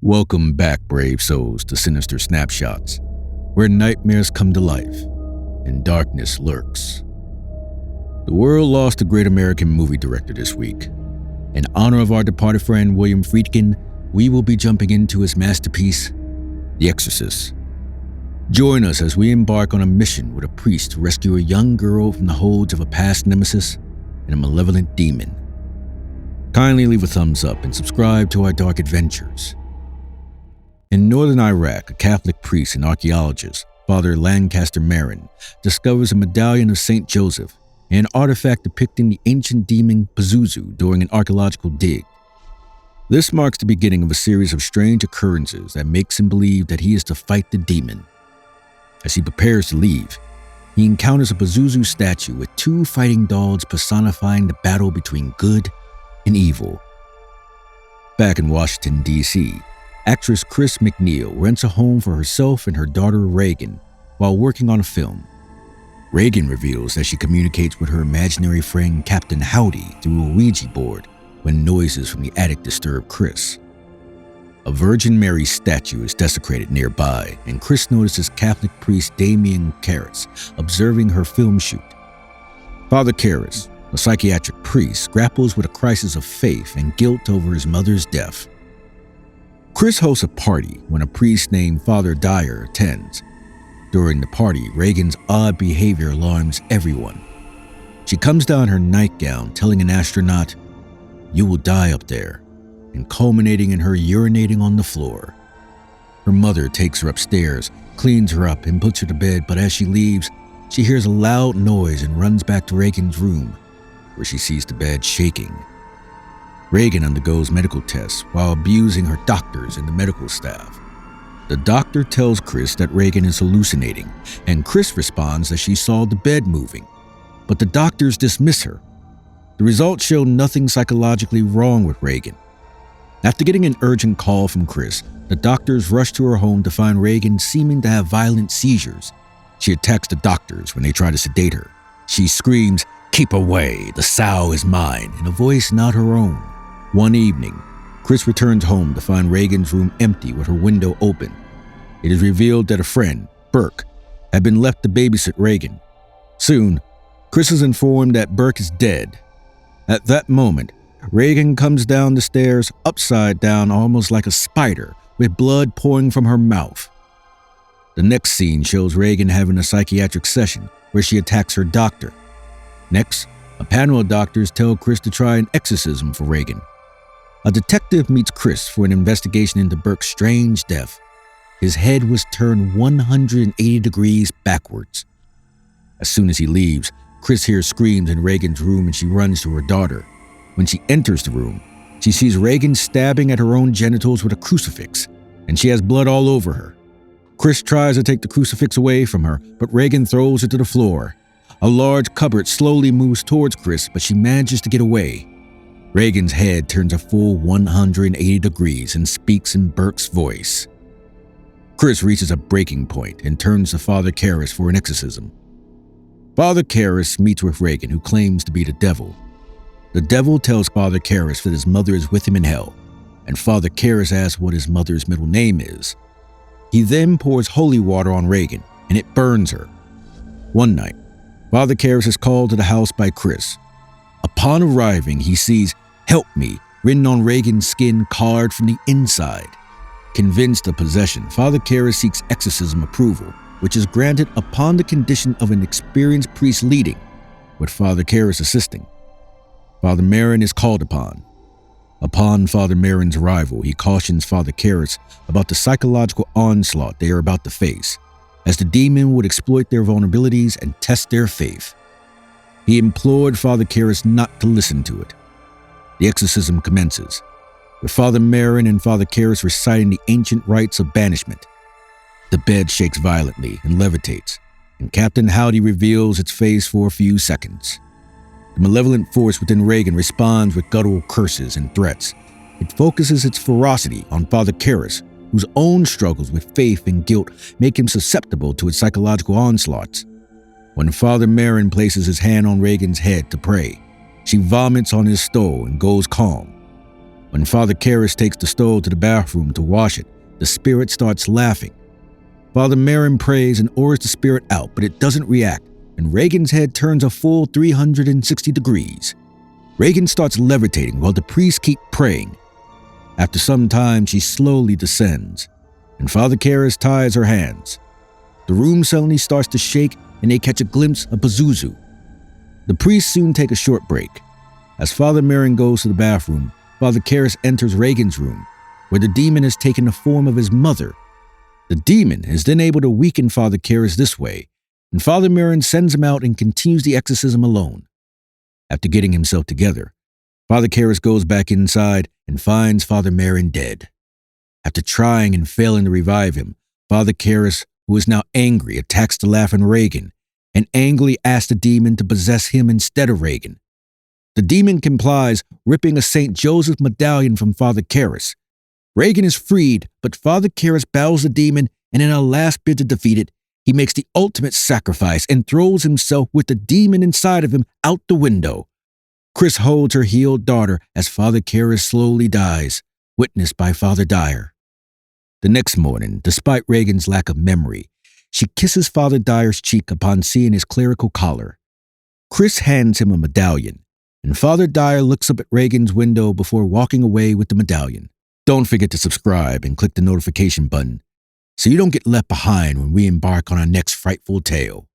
Welcome back, brave souls, to Sinister Snapshots, where nightmares come to life and darkness lurks. The world lost a great American movie director this week. In honor of our departed friend William Friedkin, we will be jumping into his masterpiece, The Exorcist. Join us as we embark on a mission with a priest to rescue a young girl from the holds of a past nemesis and a malevolent demon. Kindly leave a thumbs up and subscribe to our dark adventures. In northern Iraq, a Catholic priest and archaeologist, Father Lancaster Marin, discovers a medallion of St. Joseph and an artifact depicting the ancient demon Pazuzu during an archaeological dig. This marks the beginning of a series of strange occurrences that makes him believe that he is to fight the demon. As he prepares to leave, he encounters a Pazuzu statue with two fighting dogs personifying the battle between good and evil. Back in Washington, D.C., actress Chris McNeil rents a home for herself and her daughter Reagan while working on a film. Reagan reveals that she communicates with her imaginary friend Captain Howdy through a Ouija board when noises from the attic disturb Chris. A Virgin Mary statue is desecrated nearby, and Chris notices Catholic priest Damien Karras observing her film shoot. Father Karras, a psychiatric priest, grapples with a crisis of faith and guilt over his mother's death. Chris hosts a party when a priest named Father Dyer attends. During the party, Reagan's odd behavior alarms everyone. She comes down her nightgown, telling an astronaut, "You will die up there," and culminating in her urinating on the floor. Her mother takes her upstairs, cleans her up, and puts her to bed, but as she leaves, she hears a loud noise and runs back to Reagan's room, where she sees the bed shaking. Reagan undergoes medical tests while abusing her doctors and the medical staff. The doctor tells Chris that Reagan is hallucinating, and Chris responds that she saw the bed moving, but the doctors dismiss her. The results show nothing psychologically wrong with Reagan. After getting an urgent call from Chris, the doctors rush to her home to find Reagan seeming to have violent seizures. She attacks the doctors when they try to sedate her. She screams, "Keep away, the sow is mine," in a voice not her own. One evening, Chris returns home to find Reagan's room empty with her window open. It is revealed that a friend, Burke, had been left to babysit Reagan. Soon, Chris is informed that Burke is dead. At that moment, Reagan comes down the stairs upside down almost like a spider, with blood pouring from her mouth. The next scene shows Reagan having a psychiatric session where she attacks her doctor. Next, a panel of doctors tell Chris to try an exorcism for Reagan. A detective meets Chris for an investigation into Burke's strange death. His head was turned 180 degrees backwards. As soon as he leaves, Chris hears screams in Reagan's room and she runs to her daughter. When she enters the room, she sees Reagan stabbing at her own genitals with a crucifix, and she has blood all over her. Chris tries to take the crucifix away from her, but Reagan throws it to the floor. A large cupboard slowly moves towards Chris, but she manages to get away. Reagan's head turns a full 180 degrees and speaks in Burke's voice. Chris reaches a breaking point and turns to Father Karras for an exorcism. Father Karras meets with Reagan, who claims to be the devil. The devil tells Father Karras that his mother is with him in hell, and Father Karras asks what his mother's middle name is. He then pours holy water on Reagan, and it burns her. One night, Father Karras is called to the house by Chris. Upon arriving, he sees "Help me" written on Reagan's skin, carved from the inside. Convinced of possession, Father Karras seeks exorcism approval, which is granted upon the condition of an experienced priest leading, with Father Karras assisting. Father Marin is called upon. Upon Father Marin's arrival, he cautions Father Karras about the psychological onslaught they are about to face, as the demon would exploit their vulnerabilities and test their faith. He implored Father Karras not to listen to it. The exorcism commences, with Father Marin and Father Karras reciting the ancient rites of banishment. The bed shakes violently and levitates, and Captain Howdy reveals its face for a few seconds. The malevolent force within Reagan responds with guttural curses and threats. It focuses its ferocity on Father Karras, whose own struggles with faith and guilt make him susceptible to its psychological onslaughts. When Father Marin places his hand on Reagan's head to pray, she vomits on his stole and goes calm. When Father Karras takes the stole to the bathroom to wash it, the spirit starts laughing. Father Merrin prays and orders the spirit out, but it doesn't react, and Reagan's head turns a full 360 degrees. Reagan starts levitating while the priests keep praying. After some time, she slowly descends, and Father Karras ties her hands. The room suddenly starts to shake, and they catch a glimpse of Pazuzu. The priests soon take a short break. As Father Merrin goes to the bathroom, Father Karras enters Reagan's room, where the demon has taken the form of his mother. The demon is then able to weaken Father Karras this way, and Father Merrin sends him out and continues the exorcism alone. After getting himself together, Father Karras goes back inside and finds Father Merrin dead. After trying and failing to revive him, Father Karras, who is now angry, attacks the laughing Reagan and angrily asks the demon to possess him instead of Reagan. The demon complies, ripping a St. Joseph medallion from Father Karras. Reagan is freed, but Father Karras battles the demon, and in a last bid to defeat it, he makes the ultimate sacrifice and throws himself with the demon inside of him out the window. Chris holds her healed daughter as Father Karras slowly dies, witnessed by Father Dyer. The next morning, despite Reagan's lack of memory, she kisses Father Dyer's cheek upon seeing his clerical collar. Chris hands him a medallion, and Father Dyer looks up at Reagan's window before walking away with the medallion. Don't forget to subscribe and click the notification button so you don't get left behind when we embark on our next frightful tale.